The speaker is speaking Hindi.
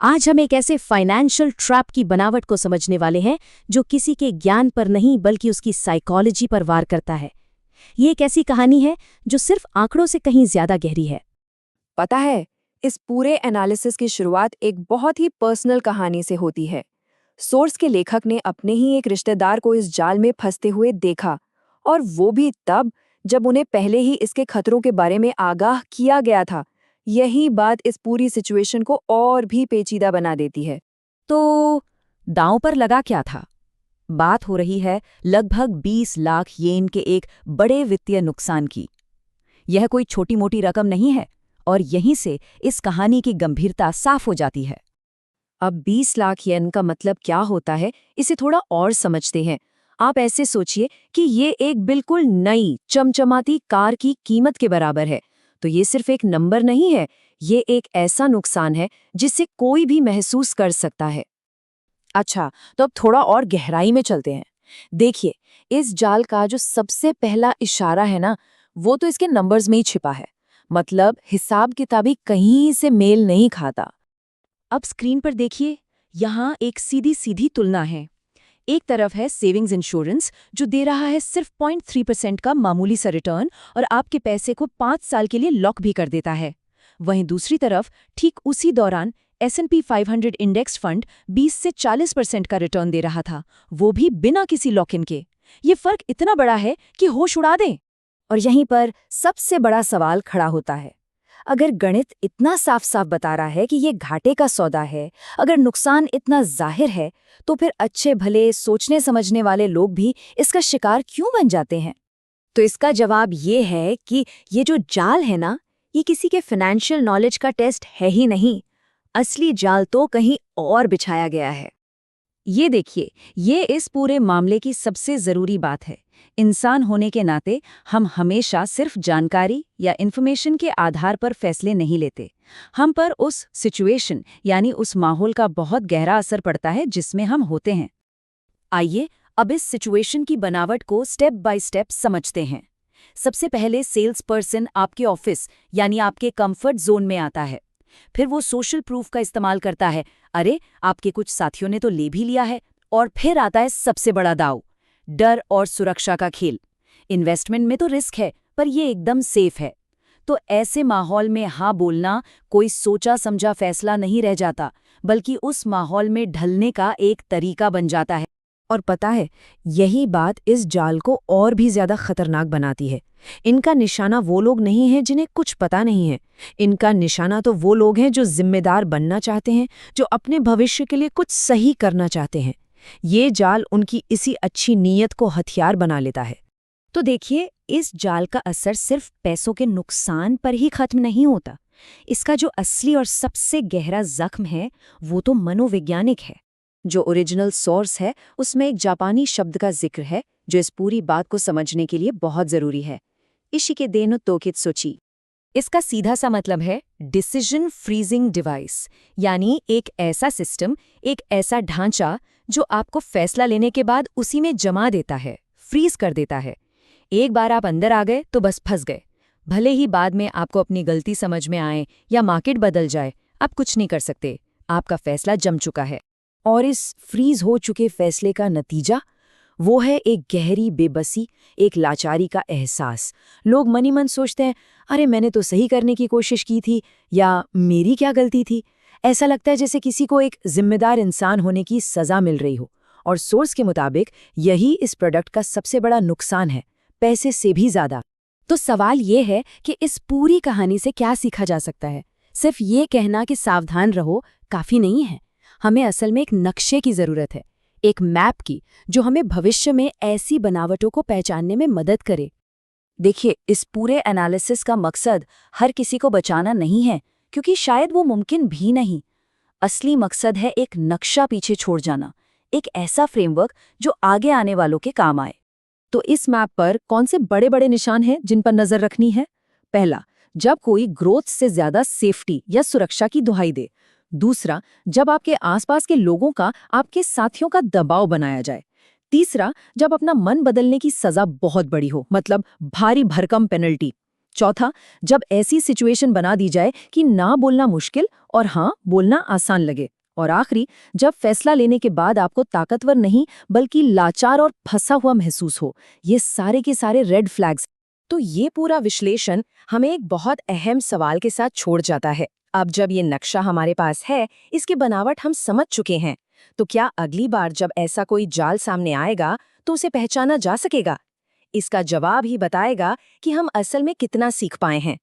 आज हम एक ऐसे फाइनेंशियल ट्रैप की बनावट को समझने वाले हैं जो किसी के ज्ञान पर नहीं बल्कि उसकी साइकोलॉजी पर वार करता है। ये एक ऐसी कहानी है जो सिर्फ आंकड़ों से कहीं ज्यादा गहरी है। पता है, इस पूरे एनालिसिस की शुरुआत एक बहुत ही पर्सनल कहानी से होती है। सोर्स के लेखक ने अपने ही एक रिश्तेदार को इस जाल में फंसते हुए देखा, और वो भी तब जब उन्हें पहले ही इसके खतरों के बारे में आगाह किया गया था। यही बात इस पूरी सिचुएशन को और भी पेचीदा बना देती है। तो दांव पर लगा क्या था? बात हो रही है लगभग 20 लाख येन के एक बड़े वित्तीय नुकसान की। यह कोई छोटी मोटी रकम नहीं है, और यहीं से इस कहानी की गंभीरता साफ हो जाती है। अब 20 लाख येन का मतलब क्या होता है, इसे थोड़ा और समझते हैं। आप ऐसे सोचिए कि ये एक बिल्कुल नई चमचमाती कार की कीमत के बराबर है। तो ये सिर्फ एक नंबर नहीं है, ये एक ऐसा नुकसान है जिसे कोई भी महसूस कर सकता है। अच्छा, तो अब थोड़ा और गहराई में चलते हैं। देखिए, इस जाल का जो सबसे पहला इशारा है ना, वो तो इसके नंबर्स में ही छिपा है। मतलब हिसाब किताबी कहीं से मेल नहीं खाता। अब स्क्रीन पर देखिए, यहाँ एक सीधी सीधी तुलना है। एक तरफ है सेविंग्स इंश्योरेंस जो दे रहा है सिर्फ 0.3% का मामूली सा रिटर्न और आपके पैसे को 5 साल के लिए लॉक भी कर देता है। वहीं दूसरी तरफ ठीक उसी दौरान S&P 500 इंडेक्स फंड 20 से 40% का रिटर्न दे रहा था, वो भी बिना किसी लॉक इन के। ये फर्क इतना बड़ा है कि होश उड़ा दें। और यहीं पर सबसे बड़ा सवाल खड़ा होता है। अगर गणित इतना साफ साफ बता रहा है कि ये घाटे का सौदा है, अगर नुकसान इतना जाहिर है, तो फिर अच्छे भले सोचने समझने वाले लोग भी इसका शिकार क्यों बन जाते हैं? तो इसका जवाब ये है कि ये जो जाल है ना, ये किसी के फाइनेंशियल नॉलेज का टेस्ट है ही नहीं। असली जाल तो कहीं और बिछाया गया है। ये देखिए, ये इस पूरे मामले की सबसे ज़रूरी बात है। इंसान होने के नाते हम हमेशा सिर्फ जानकारी या इन्फॉर्मेशन के आधार पर फैसले नहीं लेते। हम पर उस सिचुएशन यानी उस माहौल का बहुत गहरा असर पड़ता है जिसमें हम होते हैं। आइए अब इस सिचुएशन की बनावट को स्टेप बाय स्टेप समझते हैं। सबसे पहले सेल्स पर्सन आपके ऑफिस यानी आपके कंफर्ट जोन में आता है। फिर वो सोशल प्रूफ का इस्तेमाल करता है, अरे आपके कुछ साथियों ने तो ले भी लिया है। और फिर आता है सबसे बड़ा दाव, डर और सुरक्षा का खेल। इन्वेस्टमेंट में तो रिस्क है, पर ये एकदम सेफ है। तो ऐसे माहौल में हाँ बोलना कोई सोचा समझा फैसला नहीं रह जाता, बल्कि उस माहौल में ढलने का एक तरीका बन जाता है। और पता है, यही बात इस जाल को और भी ज्यादा खतरनाक बनाती है। इनका निशाना वो लोग नहीं हैं जिन्हें कुछ पता नहीं है। इनका निशाना तो वो लोग हैं जो जिम्मेदार बनना चाहते हैं, जो अपने भविष्य के लिए कुछ सही करना चाहते हैं। ये जाल उनकी इसी अच्छी नीयत को हथियार बना लेता है। तो देखिए, इस जाल का असर सिर्फ पैसों के नुकसान पर ही खत्म नहीं होता। इसका जो असली और सबसे गहरा जख्म है, वो तो मनोवैज्ञानिक है। जो ओरिजिनल सोर्स है, उसमें एक जापानी शब्द का जिक्र है जो इस पूरी बात को समझने के लिए बहुत जरूरी है। इशिके देनो तोकित्सुची। इसका सीधा सा मतलब है डिसीजन फ्रीजिंग डिवाइस, यानी एक ऐसा सिस्टम, एक ऐसा ढांचा जो आपको फैसला लेने के बाद उसी में जमा देता है, फ्रीज कर देता है। एक बार आप अंदर आ गए तो बस फंस गए। भले ही बाद में आपको अपनी गलती समझ में आए या मार्केट बदल जाए, आप कुछ नहीं कर सकते। आपका फैसला जम चुका है। और इस फ्रीज हो चुके फैसले का नतीजा वो है एक गहरी बेबसी, एक लाचारी का एहसास। लोग मनी मन सोचते हैं, अरे मैंने तो सही करने की कोशिश की थी, या मेरी क्या गलती थी। ऐसा लगता है जैसे किसी को एक जिम्मेदार इंसान होने की सजा मिल रही हो। और सोर्स के मुताबिक यही इस प्रोडक्ट का सबसे बड़ा नुकसान है, पैसे से भी ज्यादा। तो सवाल ये है कि इस पूरी कहानी से क्या सीखा जा सकता है? सिर्फ ये कहना कि सावधान रहो काफी नहीं है। हमें असल में एक नक्शे की जरूरत है, एक मैप की, जो हमें भविष्य में ऐसी बनावटों को पहचानने में मदद करे। देखिए, इस पूरे एनालिसिस का मकसद हर किसी को बचाना नहीं है, क्योंकि शायद वो मुमकिन भी नहीं। असली मकसद है एक नक्शा पीछे छोड़ जाना, एक ऐसा फ्रेमवर्क जो आगे आने वालों के काम आए। तो इस मैप पर कौन से बड़े बड़े निशान हैं जिन पर नजर रखनी है? पहला, जब कोई ग्रोथ से ज्यादा सेफ्टी या सुरक्षा की दुहाई दे। दूसरा, जब आपके आसपास के लोगों का, आपके साथियों का दबाव बनाया जाए। तीसरा, जब अपना मन बदलने की सजा बहुत बड़ी हो, मतलब भारी भरकम पेनल्टी। चौथा, जब ऐसी सिचुएशन बना दी जाए कि ना बोलना मुश्किल और हाँ बोलना आसान लगे। और आखिरी, जब फैसला लेने के बाद आपको ताकतवर नहीं बल्कि लाचार और फंसा हुआ महसूस हो। ये सारे के सारे रेड फ्लैग्स। तो ये पूरा विश्लेषण हमें एक बहुत अहम सवाल के साथ छोड़ जाता है। अब जब ये नक्शा हमारे पास है, इसकी बनावट हम समझ चुके हैं, तो क्या अगली बार जब ऐसा कोई जाल सामने आएगा तो उसे पहचाना जा सकेगा? इसका जवाब ही बताएगा कि हम असल में कितना सीख पाए हैं।